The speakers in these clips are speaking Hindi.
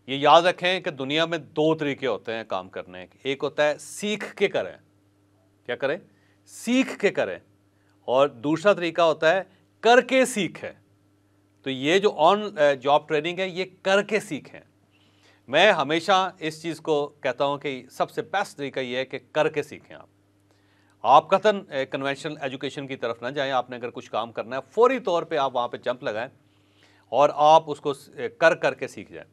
ये याद रखें कि दुनिया में दो तरीके होते हैं काम करने के। एक होता है सीख के करें, क्या करें, सीख के करें, और दूसरा तरीका होता है करके सीखें। तो ये जो ऑन जॉब ट्रेनिंग है ये करके सीखें। मैं हमेशा इस चीज़ को कहता हूँ कि सबसे बेस्ट तरीका ये है कि करके सीखें। आप कतन कन्वेंशनल एजुकेशन की तरफ ना जाएं। आपने अगर कुछ काम करना है फौरी तौर पे आप वहाँ पे जंप लगाएं और आप उसको कर करके सीख जाएं।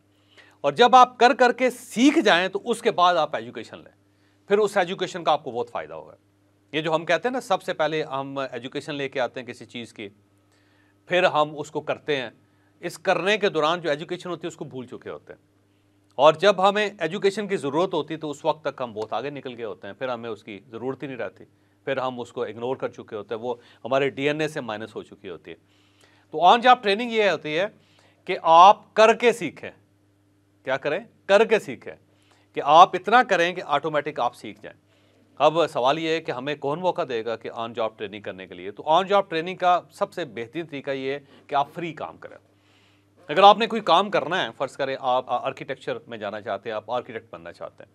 और जब आप कर करके सीख जाएं तो उसके बाद आप एजुकेशन लें, फिर उस एजुकेशन का आपको बहुत फ़ायदा होगा। ये जो हम कहते हैं ना, सबसे पहले हम एजुकेशन लेके आते हैं किसी चीज़ की, फिर हम उसको करते हैं। इस करने के दौरान जो एजुकेशन होती है उसको भूल चुके होते हैं, और जब हमें एजुकेशन की ज़रूरत होती है तो उस वक्त तक हम बहुत आगे निकल गए होते हैं, फिर हमें उसकी ज़रूरत ही नहीं रहती, फिर हम उसको इग्नोर कर चुके होते हैं, वो हमारे डीएनए से माइनस हो चुकी होती है। तो ऑन जॉब ट्रेनिंग ये होती है कि आप करके सीखें। क्या करें, करके सीखें, कि आप इतना करें कि ऑटोमेटिक आप सीख जाएं। अब सवाल ये है कि हमें कौन मौका देगा कि ऑन जॉब ट्रेनिंग करने के लिए। तो ऑन जॉब ट्रेनिंग का सबसे बेहतरीन तरीका ये है कि आप फ्री काम करें। अगर आपने कोई काम करना है, फ़र्ज़ करें आप आर्किटेक्चर में जाना चाहते हैं, आप आर्किटेक्ट बनना चाहते हैं,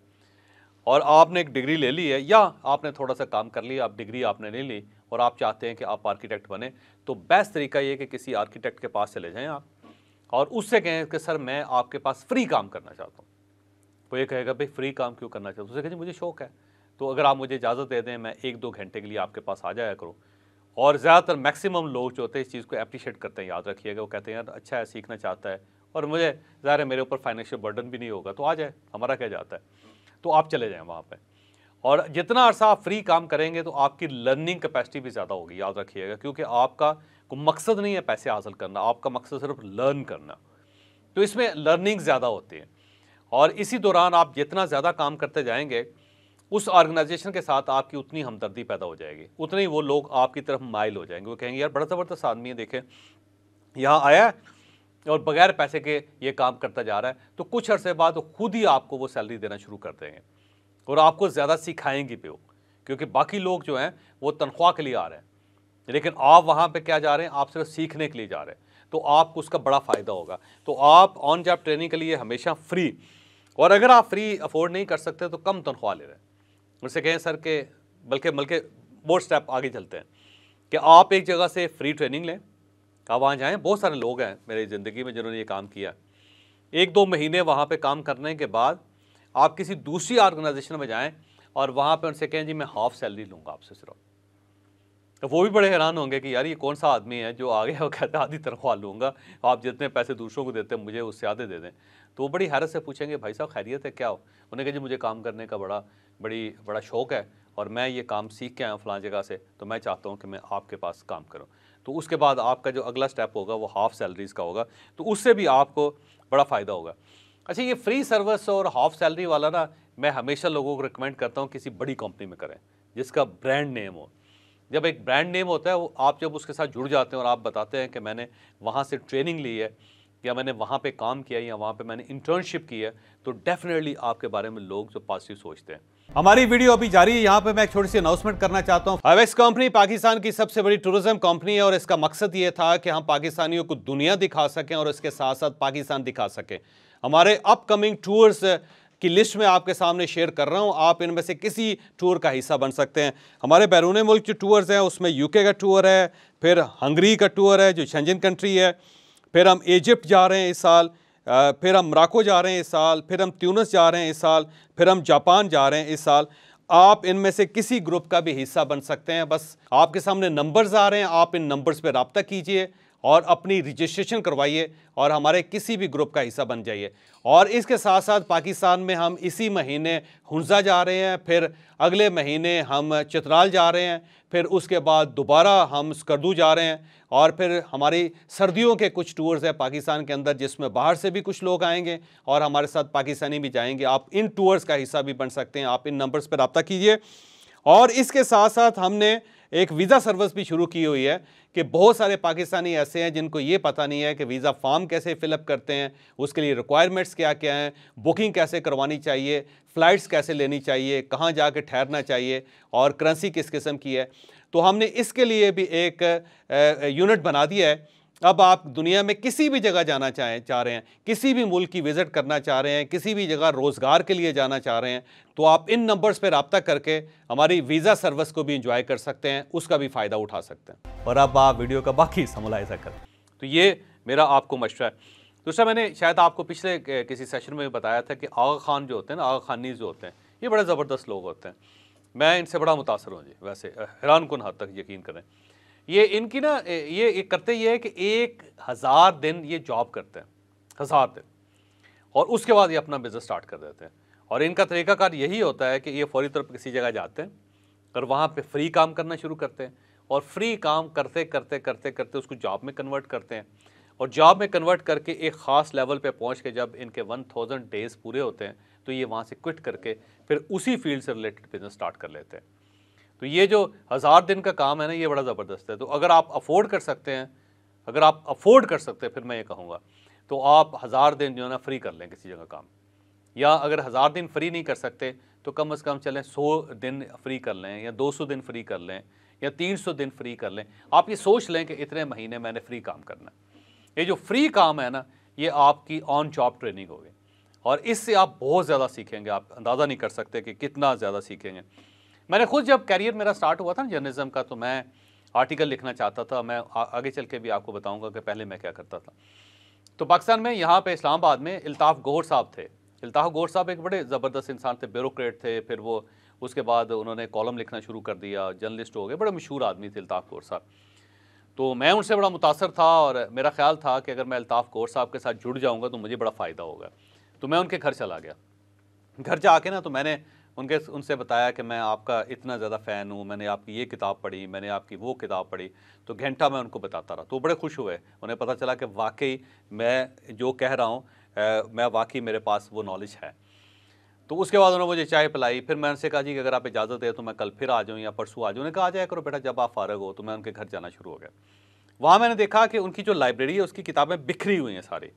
और आपने एक डिग्री ले ली है या आपने थोड़ा सा काम कर लिया, आप डिग्री आपने ले ली और आप चाहते हैं कि आप आर्किटेक्ट बने, तो बेस्ट तरीका ये है कि किसी आर्किटेक्ट के पास चले जाएं आप और उससे कहें कि सर मैं आपके पास फ्री काम करना चाहता हूँ। वो ये कहेगा भाई फ्री काम क्यों करना चाहते हो? उसे कहें मुझे शौक है, तो अगर आप मुझे इजाज़त दे दें मैं 1-2 घंटे के लिए आपके पास आ जाया करूँ। और ज़्यादातर मैक्सिमम लोग जो होते हैं इस चीज़ को एप्रिशिएट करते हैं, याद रखिएगा। वो कहते हैं यार अच्छा है, सीखना चाहता है, और मुझे ज़ाहिर है मेरे ऊपर फाइनेंशियल बर्डन भी नहीं होगा, तो आ जाए, हमारा क्या जाता है। तो आप चले जाएँ वहाँ पे, और जितना अर्सा आप फ्री काम करेंगे तो आपकी लर्निंग कैपेसिटी भी ज़्यादा होगी, याद रखिएगा। क्योंकि आपका कोई मकसद नहीं है पैसे हासिल करना, आपका मकसद सिर्फ लर्न करना, तो इसमें लर्निंग ज़्यादा होती है। और इसी दौरान आप जितना ज़्यादा काम करते जाएंगे उस ऑर्गेनाइजेशन के साथ आपकी उतनी हमदर्दी पैदा हो जाएगी, उतने ही वो लोग आपकी तरफ माइल हो जाएंगे। वो कहेंगे यार बड़ा ज़बरदस्त आदमी है, देखें यहाँ आया और बगैर पैसे के ये काम करता जा रहा है। तो कुछ अरसे बाद खुद ही आपको वो सैलरी देना शुरू कर देंगे और आपको ज़्यादा सिखाएंगे भी वो, क्योंकि बाकी लोग जो हैं वो तनख्वाह के लिए आ रहे हैं, लेकिन आप वहाँ पे क्या जा रहे हैं, आप सिर्फ सीखने के लिए जा रहे हैं, तो आपको उसका बड़ा फ़ायदा होगा। तो आप ऑन जॉब ट्रेनिंग के लिए हमेशा फ्री, और अगर आप फ्री अफोर्ड नहीं कर सकते तो कम तनख्वाह ले रहे हैं। मुझसे कहें सर के बल्कि बहुत स्टेप आगे चलते हैं कि आप एक जगह से फ्री ट्रेनिंग लें, आप वहाँ जाएँ। बहुत सारे लोग हैं मेरी ज़िंदगी में जिन्होंने ये काम किया। 1-2 महीने वहाँ पे काम करने के बाद आप किसी दूसरी ऑर्गेनाइजेशन में जाएं और वहाँ पे उनसे कहें जी मैं हाफ सैलरी लूँगा आपसे सिर्फ, तो वो भी बड़े हैरान होंगे कि यार ये कौन सा आदमी है जो आगे वो कहता है आधी तनख्वाह लूँगा, आप जितने पैसे दूसरों को देते हैं मुझे उससे आधे दे दें। तो वो बड़ी हैरत से पूछेंगे भाई साहब खैरियत है क्या हो? उन्हें कहा जी मुझे काम करने का बड़ा शौक़ है और मैं ये काम सीख के आया हूँ फ़लाँ जगह से, तो मैं चाहता हूँ कि मैं आपके पास काम करूँ। तो उसके बाद आपका जो अगला स्टेप होगा वो हाफ़ सैलरीज़ का होगा, तो उससे भी आपको बड़ा फ़ायदा होगा। अच्छा, ये फ्री सर्विस और हाफ़ सैलरी वाला ना, मैं हमेशा लोगों को रिकमेंड करता हूँ किसी बड़ी कंपनी में करें जिसका ब्रांड नेम हो। जब एक ब्रांड नेम होता है, वो आप जब उसके साथ जुड़ जाते हैं और आप बताते हैं कि मैंने वहाँ से ट्रेनिंग ली है या मैंने वहाँ पे काम किया है या वहाँ पे मैंने इंटर्नशिप की है, तो डेफिनेटली आपके बारे में लोग जो पॉजिटिव सोचते हैं। हमारी वीडियो अभी जारी है। यहाँ पे मैं एक छोटी सी अनाउंसमेंट करना चाहता हूँ। हाईवेक्स कंपनी पाकिस्तान की सबसे बड़ी टूरिज्म कंपनी है और इसका मकसद ये था कि हम पाकिस्तानियों को दुनिया दिखा सकें और इसके साथ साथ पाकिस्तान दिखा सकें। हमारे अपकमिंग टूर्स की लिस्ट में आपके सामने शेयर कर रहा हूँ, आप इनमें से किसी टूर का हिस्सा बन सकते हैं। हमारे बैरून मुल्क जो टूर्स हैं उसमें यूके का टूर है, फिर हंगरी का टूर है जो शेंजन कंट्री है, फिर हम इजिप्ट जा रहे हैं इस साल, फिर हम मोरक्को जा रहे हैं इस साल, फिर हम ट्यूनिस जा रहे हैं इस साल, फिर हम जापान जा रहे हैं इस साल। आप इनमें से किसी ग्रुप का भी हिस्सा बन सकते हैं। बस आपके सामने नंबर्स आ रहे हैं, आप इन नंबर्स पर रब्ता कीजिए और अपनी रजिस्ट्रेशन करवाइए और हमारे किसी भी ग्रुप का हिस्सा बन जाइए। और इसके साथ साथ पाकिस्तान में हम इसी महीने हुंजा जा रहे हैं, फिर अगले महीने हम चित्राल जा रहे हैं, फिर उसके बाद दोबारा हम स्कर्दू जा रहे हैं, और फिर हमारी सर्दियों के कुछ टूर्स हैं पाकिस्तान के अंदर जिसमें बाहर से भी कुछ लोग आएंगे और हमारे साथ पाकिस्तानी भी जाएंगे। आप इन टूर्स का हिस्सा भी बन सकते हैं, आप इन नंबर्स पर रब्ता कीजिए। और इसके साथ साथ हमने एक वीज़ा सर्विस भी शुरू की हुई है कि बहुत सारे पाकिस्तानी ऐसे हैं जिनको ये पता नहीं है कि वीज़ा फॉर्म कैसे फिलअप करते हैं, उसके लिए रिक्वायरमेंट्स क्या क्या हैं, बुकिंग कैसे करवानी चाहिए, फ़्लाइट्स कैसे लेनी चाहिए, कहाँ जाके ठहरना चाहिए और करेंसी किस किस्म की है। तो हमने इसके लिए भी एक यूनिट बना दिया है अब आप दुनिया में किसी भी जगह जाना चाह रहे हैं, किसी भी मुल्क की विजिट करना चाह रहे हैं, किसी भी जगह रोजगार के लिए जाना चाह रहे हैं, तो आप इन नंबर्स पर रब्ता करके हमारी वीज़ा सर्विस को भी इंजॉय कर सकते हैं, उसका भी फ़ायदा उठा सकते हैं। और अब आप वीडियो का बाकी हिस्सा मुलाहिजा करें। तो ये मेरा आपको मशवरा है। दूसरा, मैंने शायद आपको पिछले किसी सेशन में बताया था कि आगा खान जो होते हैं ना, आगा खानीज़ जो होते हैं, ये बड़े ज़बरदस्त लोग होते हैं। मैं इनसे बड़ा मुतासर हूँ जी, वैसे हैरान कुन हद तक, यकीन करें। ये इनकी ना ये करते ये है कि 1000 दिन ये जॉब करते हैं, 1000 दिन, और उसके बाद ये अपना बिज़नेस स्टार्ट कर देते हैं। और इनका तरीकाकार यही होता है कि ये फौरी तौर पर किसी जगह जाते हैं और वहाँ पे फ्री काम करना शुरू करते हैं, और फ्री काम करते करते करते करते उसको जॉब में कन्वर्ट करते हैं, और जॉब में कन्वर्ट करके एक ख़ास लेवल पे पहुँच के जब इनके 1000 डेज़ पूरे होते हैं तो ये वहाँ से क्विट करके फिर उसी फील्ड से रिलेटेड बिज़नेस स्टार्ट कर लेते हैं। तो ये जो 1000 दिन का काम है ना, ये बड़ा ज़बरदस्त है। तो अगर आप अफोर्ड कर सकते हैं, अगर आप अफोर्ड कर सकते हैं, फिर मैं ये कहूँगा तो आप 1000 दिन जो है ना फ्री कर लें किसी जगह काम, या अगर 1000 दिन फ्री नहीं कर सकते तो कम से कम चलें 100 दिन फ्री कर लें, या 200 दिन फ्री कर लें, या 300 दिन फ्री कर लें। आप ये सोच लें कि इतने महीने मैंने फ्री काम करना है। ये जो फ्री काम है ना, ये आपकी ऑन जॉब ट्रेनिंग होगी, और इससे आप बहुत ज़्यादा सीखेंगे। आप अंदाज़ा नहीं कर सकते कि कितना ज़्यादा सीखेंगे। मैंने खुद जब कैरियर मेरा स्टार्ट हुआ था ना जर्नलिज्म का, तो मैं आर्टिकल लिखना चाहता था। मैं आगे चल के भी आपको बताऊंगा कि पहले मैं क्या करता था। तो पाकिस्तान में यहाँ पे इस्लामाबाद में इल्ताफ़ गौहर साहब थे। इल्ताफ़ गौहर साहब एक बड़े ज़बरदस्त इंसान थे, ब्यूरोक्रेट थे। फिर वो उसके बाद उन्होंने कॉलम लिखना शुरू कर दिया, जर्नलिस्ट हो गए, बड़े मशहूर आदमी थे इल्ताफ़ गौहर साहब। तो मैं उनसे बड़ा मुतासर था, और मेरा ख्याल था कि अगर मैं इल्ताफ़ गौहर साहब के साथ जुड़ जाऊँगा तो मुझे बड़ा फ़ायदा होगा। तो मैं उनके घर चला गया। घर जाके ना तो मैंने उनसे बताया कि मैं आपका इतना ज़्यादा फ़ैन हूँ, मैंने आपकी ये किताब पढ़ी, मैंने आपकी वो किताब पढ़ी। तो घंटा मैं उनको बताता रहा, तो बड़े खुश हुए। उन्हें पता चला कि वाकई मैं जो कह रहा हूँ, मैं वाकई मेरे पास वो नॉलेज है। तो उसके बाद उन्होंने मुझे चाय पिलाई। फिर मैं उनसे कहा जी कि अगर आप इजाज़त दें तो मैं कल फिर आ जाऊँ या परसों आ जाऊँ। उन्होंने कहा आ जाया करो बेटा जब आप फ़ारग हो। तो मैं उनके घर जाना शुरू हो गया। वहाँ मैंने देखा कि उनकी जो लाइब्रेरी है उसकी किताबें बिखरी हुई हैं सारी,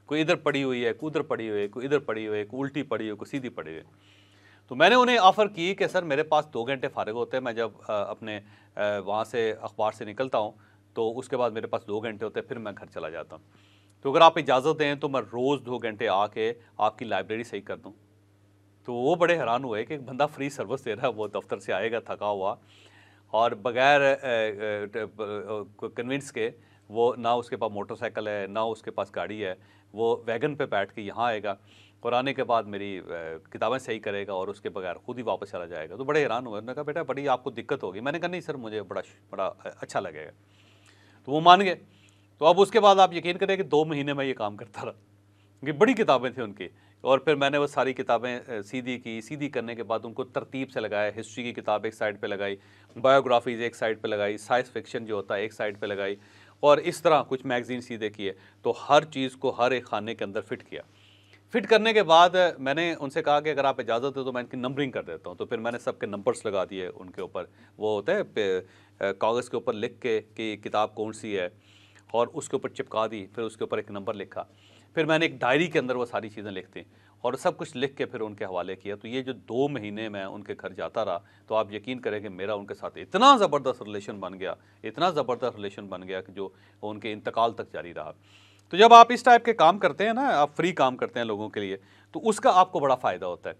कोई इधर पड़ी हुई है, कोई उधर पड़ी हुई है, कोई इधर पड़ी हुई है, कोई उल्टी पड़ी हुई है, कोई सीधी पड़ी हुई है। तो मैंने उन्हें ऑफ़र की कि सर मेरे पास 2 घंटे फ़ारिग होते हैं, मैं जब अपने वहाँ से अखबार से निकलता हूँ तो उसके बाद मेरे पास 2 घंटे होते हैं, फिर मैं घर चला जाता हूँ। तो अगर आप इजाज़त दें तो मैं रोज़ 2 घंटे आके आपकी लाइब्रेरी सही कर दूँ। तो वो बड़े हैरान हुए कि एक बंदा फ्री सर्विस दे रहा है, वो दफ्तर से आएगा थका हुआ और बगैर कन्विंस के, वो ना उसके पास मोटरसाइकिल है ना उसके पास गाड़ी है, वो वैगन पे बैठ के यहाँ आएगा और आने के बाद मेरी किताबें सही करेगा और उसके बगैर खुद ही वापस चला जाएगा। तो बड़े हैरान हुए। उन्होंने कहा बेटा बड़ी आपको दिक्कत होगी। मैंने कहा नहीं सर मुझे बड़ा अच्छा लगेगा। तो वो मान गए। तो अब उसके बाद आप यकीन करें कि 2 महीने में ये काम करता रहा, क्योंकि बड़ी किताबें थी उनकी। और फिर मैंने वो सारी किताबें सीधी करने के बाद उनको तरतीब से लगाया। हिस्ट्री की किताब एक साइड पे लगाई, बायोग्राफीज़ एक साइड पे लगाई, साइंस फिक्शन जो होता है एक साइड पे लगाई, और इस तरह कुछ मैगज़ीन सीधे किए। तो हर चीज़ को हर एक खाने के अंदर फिट किया। फिट करने के बाद मैंने उनसे कहा कि अगर आप इजाज़त दो तो मैं इनकी नंबरिंग कर देता हूँ। तो फिर मैंने सबके नंबर्स लगा दिए उनके ऊपर, वो होता है कागज़ के ऊपर लिख के कि किताब कौन सी है, और उसके ऊपर चिपका दी। फिर उसके ऊपर एक नंबर लिखा। फिर मैंने एक डायरी के अंदर वो सारी चीज़ें लिख दी और सब कुछ लिख के फिर उनके हवाले किया। तो ये जो 2 महीने मैं उनके घर जाता रहा, तो आप यकीन करें कि मेरा उनके साथ इतना ज़बरदस्त रिलेशन बन गया, इतना ज़बरदस्त रिलेशन बन गया कि जो उनके इंतकाल तक जारी रहा। तो जब आप इस टाइप के काम करते हैं ना, आप फ्री काम करते हैं लोगों के लिए, तो उसका आपको बड़ा फ़ायदा होता है।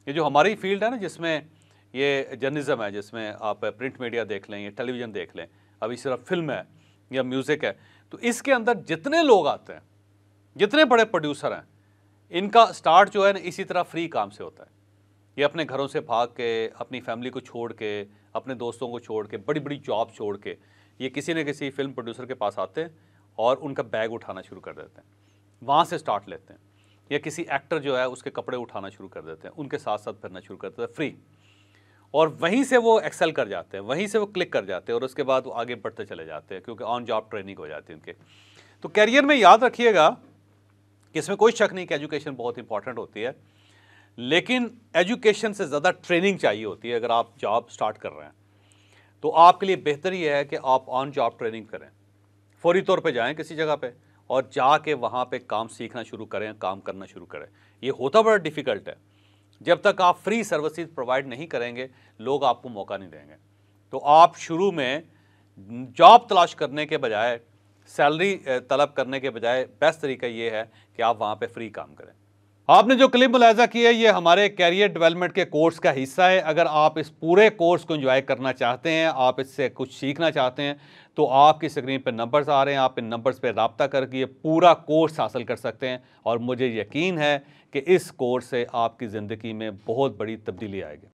ये जो हमारी फील्ड है ना, जिसमें ये जर्नलिज्म है, जिसमें आप प्रिंट मीडिया देख लें या टेलीविज़न देख लें, अभी सिर्फ फिल्म है या म्यूज़िक है, तो इसके अंदर जितने लोग आते हैं, जितने बड़े प्रोड्यूसर हैं, इनका स्टार्ट जो है ना इसी तरह फ्री काम से होता है। ये अपने घरों से भाग के, अपनी फैमिली को छोड़ के, अपने दोस्तों को छोड़ के, बड़ी बड़ी जॉब छोड़ के, ये किसी न किसी फिल्म प्रोड्यूसर के पास आते हैं और उनका बैग उठाना शुरू कर देते हैं, वहाँ से स्टार्ट लेते हैं। या किसी एक्टर जो है उसके कपड़े उठाना शुरू कर देते हैं, उनके साथ साथ फिरना शुरू कर देते हैं फ्री, और वहीं से वो एक्सेल कर जाते हैं, वहीं से वो क्लिक कर जाते हैं और उसके बाद वो आगे बढ़ते चले जाते हैं, क्योंकि ऑन जॉब ट्रेनिंग हो जाती है उनके। तो कैरियर में याद रखिएगा कि इसमें कोई शक नहीं कि एजुकेशन बहुत इंपॉर्टेंट होती है, लेकिन एजुकेशन से ज़्यादा ट्रेनिंग चाहिए होती है। अगर आप जॉब स्टार्ट कर रहे हैं तो आपके लिए बेहतर ही है कि आप ऑन जॉब ट्रेनिंग करें, फौरी तौर पे जाएं किसी जगह पे और जाके वहाँ पे काम सीखना शुरू करें, काम करना शुरू करें। ये होता बड़ा डिफ़िकल्ट है। जब तक आप फ्री सर्विसेज प्रोवाइड नहीं करेंगे, लोग आपको मौका नहीं देंगे। तो आप शुरू में जॉब तलाश करने के बजाय सैलरी तलब करने के बजाय बेस्ट तरीका ये है कि आप वहाँ पे फ्री काम करें। आपने जो क्लिप मुलाहिजा की है ये हमारे कैरियर डेवलपमेंट के कोर्स का हिस्सा है। अगर आप इस पूरे कोर्स को एंजॉय करना चाहते हैं, आप इससे कुछ सीखना चाहते हैं, तो आपकी स्क्रीन पर नंबर्स आ रहे हैं, आप इन नंबर्स पर रब्ता करके ये पूरा कोर्स हासिल कर सकते हैं। और मुझे यकीन है कि इस कोर्स से आपकी ज़िंदगी में बहुत बड़ी तब्दीली आएगी।